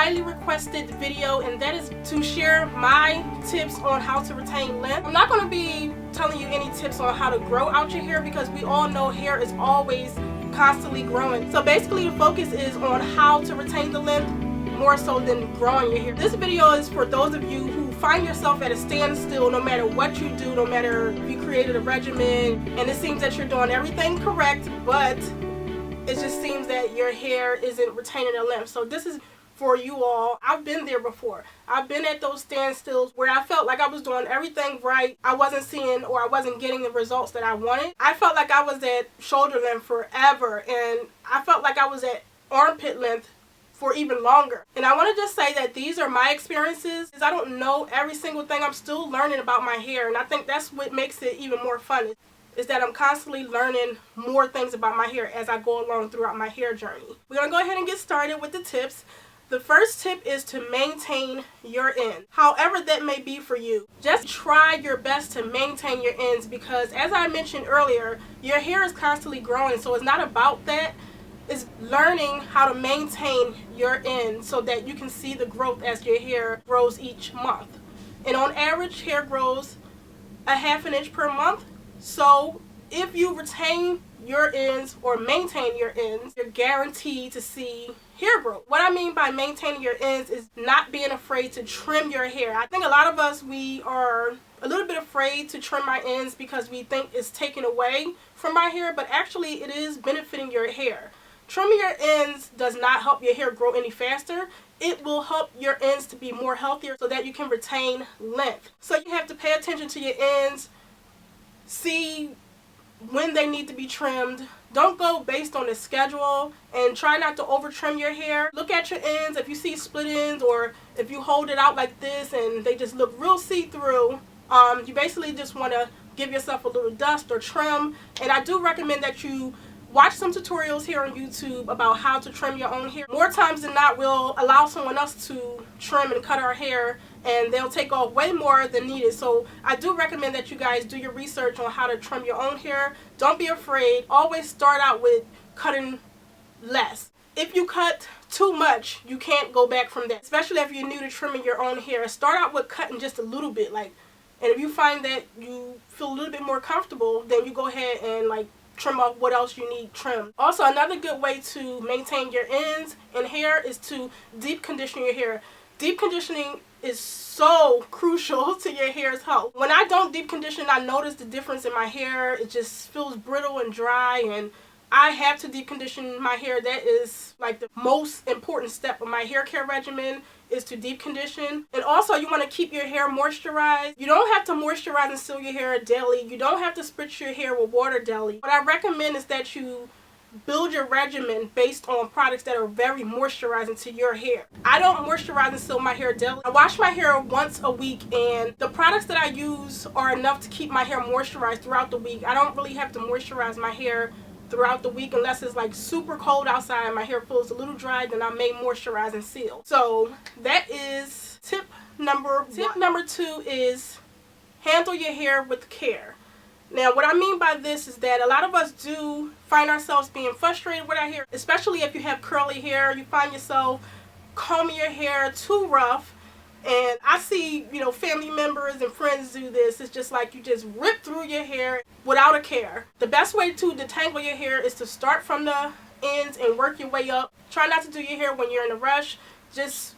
highly requested video, and that is to share my tips on how to retain length. I'm not going to be telling you any tips on how to grow out your hair, because we all know hair is always constantly growing. So basically the focus is on how to retain the length more so than growing your hair. This video is for those of you who find yourself at a standstill no matter what you do, no matter if you created a regimen and it seems that you're doing everything correct, but it just seems that your hair isn't retaining the length. So this is for you all. I've been there before. I've been at those standstills where I felt like I was doing everything right. I wasn't seeing, or I wasn't getting the results that I wanted. I felt like I was at shoulder length forever, and I felt like I was at armpit length for even longer. And I want to just say that these are my experiences. I don't know every single thing. I'm still learning about my hair, and I think that's what makes it even more fun, is that I'm constantly learning more things about my hair as I go along throughout my hair journey. We're going to go ahead and get started with the tips. The first tip is to maintain your ends, however that may be for you. Just try your best to maintain your ends, because as I mentioned earlier, your hair is constantly growing, so it's not about that. It's learning how to maintain your ends so that you can see the growth as your hair grows each month. And on average, hair grows a ½ inch per month. So if you retain your ends or maintain your ends, you're guaranteed to see hair growth. What I mean by maintaining your ends is not being afraid to trim your hair. I think a lot of us, we are a little bit afraid to trim our ends because we think it's taken away from our hair, but actually it is benefiting your hair. Trimming your ends does not help your hair grow any faster. It will help your ends to be more healthier so that you can retain length. So you have to pay attention to your ends, see when they need to be trimmed. Don't go based on the schedule, and try not to over trim your hair. Look at your ends. If you see split ends, or if you hold it out like this and they just look real see-through, you basically just want to give yourself a little dust or trim. And I do recommend that you watch some tutorials here on YouTube about how to trim your own hair. More times than not, we'll allow someone else to trim and cut our hair, and they'll take off way more than needed. So I do recommend that you guys do your research on how to trim your own hair. Don't be afraid. Always start out with cutting less. If you cut too much, you can't go back from that, especially if you're new to trimming your own hair. Start out with cutting just a little bit, and if you find that you feel a little bit more comfortable, then you go ahead and trim off what else you need trimmed. Also, another good way to maintain your ends and hair is to deep condition your hair. Deep conditioning is so crucial to your hair's health. When I don't deep condition, I notice the difference in my hair. It just feels brittle and dry, and I have to deep condition my hair. That is the most important step of my hair care regimen, is to deep condition. And also, you want to keep your hair moisturized. You don't have to moisturize and seal your hair daily. You don't have to spritz your hair with water daily. What I recommend is that you build your regimen based on products that are very moisturizing to your hair. I don't moisturize and seal my hair daily. I wash my hair once a week, and the products that I use are enough to keep my hair moisturized throughout the week. I don't really have to moisturize my hair throughout the week unless it's super cold outside and my hair feels a little dry. Then I may moisturize and seal. So that is tip number one. Tip number 2 is handle your hair with care. Now, what I mean by this is that a lot of us do find ourselves being frustrated with our hair, especially if you have curly hair. You find yourself combing your hair too rough. And I see, family members and friends do this. It's just you just rip through your hair without a care. The best way to detangle your hair is to start from the ends and work your way up. Try not to do your hair when you're in a rush. Just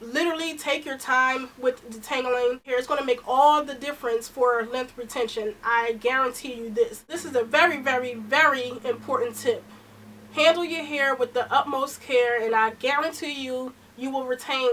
literally take your time with detangling hair. It's going to make all the difference for length retention. I guarantee you this. This is a very, very, very important tip. Handle your hair with the utmost care, and I guarantee you, you will retain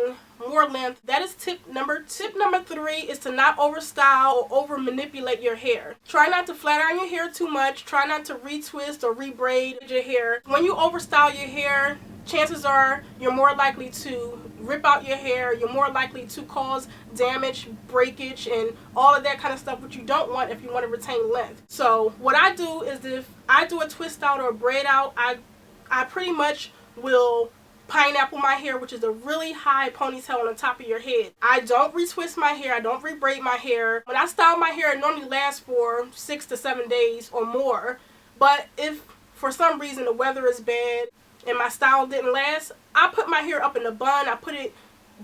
more length. That is tip number 2. Tip number 3 is to not overstyle or over manipulate your hair. Try not to flat iron your hair too much. Try not to retwist or rebraid your hair. When you overstyle your hair, chances are you're more likely to rip out your hair. You're more likely to cause damage, breakage, and all of that kind of stuff, which you don't want if you want to retain length. So what I do is, if I do a twist out or a braid out, I pretty much will pineapple my hair, which is a really high ponytail on the top of your head. I don't retwist my hair. I don't rebraid my hair. When I style my hair, it normally lasts for 6 to 7 days or more. But if for some reason the weather is bad and my style didn't last, I put my hair up in a bun. I put it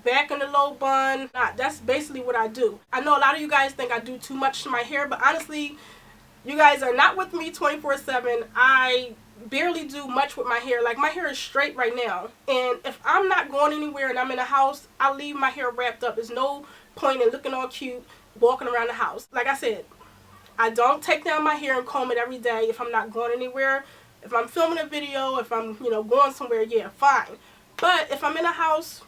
back in the low bun. That's basically what I do. I know a lot of you guys think I do too much to my hair, but honestly, you guys are not with me 24/7. I barely do much with my hair. Like, my hair is straight right now, and if I'm not going anywhere and I'm in a house, I leave my hair wrapped up. There's no point in looking all cute walking around the house. Like I said, I don't take down my hair and comb it every day if I'm not going anywhere. If I'm filming a video, if I'm, going somewhere, yeah, fine. But if I'm in a house,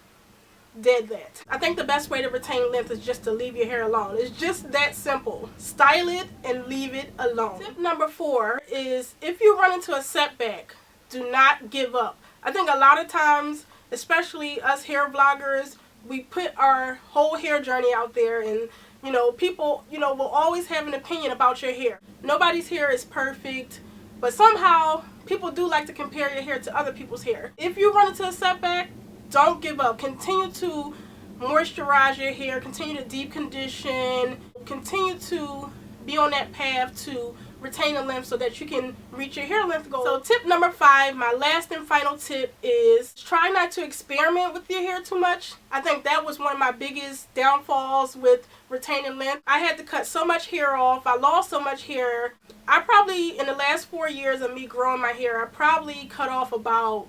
dead that. I think the best way to retain length is just to leave your hair alone. It's just that simple. Style it and leave it alone. Tip number 4 is, if you run into a setback, do not give up. I think a lot of times, especially us hair vloggers, we put our whole hair journey out there, and people will always have an opinion about your hair. Nobody's hair is perfect, but somehow people do like to compare your hair to other people's hair. If you run into a setback, don't give up. Continue to moisturize your hair, continue to deep condition, continue to be on that path to retain the length so that you can reach your hair length goal. So tip number 5, my last and final tip, is try not to experiment with your hair too much. I think that was one of my biggest downfalls with retaining length. I had to cut so much hair off. I lost so much hair. I probably, in the last 4 years of me growing my hair, I probably cut off about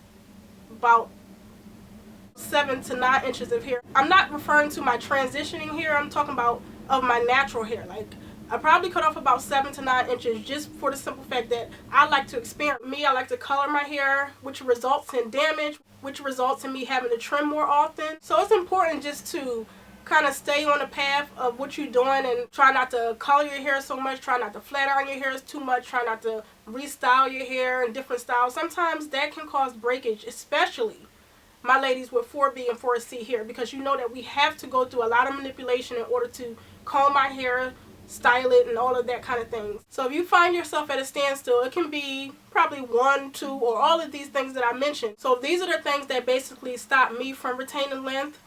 7 to 9 inches of hair. I'm not referring to my transitioning hair. I'm talking about of my natural hair. Like, I probably cut off about 7 to 9 inches just for the simple fact that I like to experiment. I like to color my hair, which results in damage, which results in me having to trim more often. So it's important just to kind of stay on the path of what you're doing and try not to color your hair so much, try not to flat iron your hair too much, try not to restyle your hair in different styles. Sometimes that can cause breakage, especially my ladies with 4B and 4C hair, because you know that we have to go through a lot of manipulation in order to comb our hair, style it, and all of that kind of things. So if you find yourself at a standstill, it can be probably 1, 2, or all of these things that I mentioned. So these are the things that basically stop me from retaining length,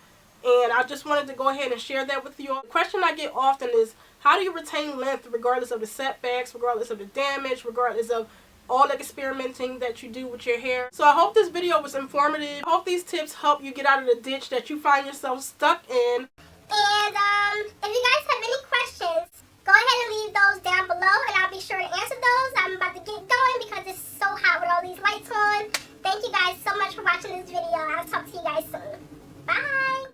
and I just wanted to go ahead and share that with you. The question I get often is, how do you retain length regardless of the setbacks, regardless of the damage, regardless of all the experimenting that you do with your hair? So I hope this video was informative. I hope these tips help you get out of the ditch that you find yourself stuck in. And if you guys have any questions, go ahead and leave those down below, and I'll be sure to answer those. I'm about to get going because it's so hot with all these lights on. Thank you guys so much for watching this video. I'll talk to you guys soon. Bye!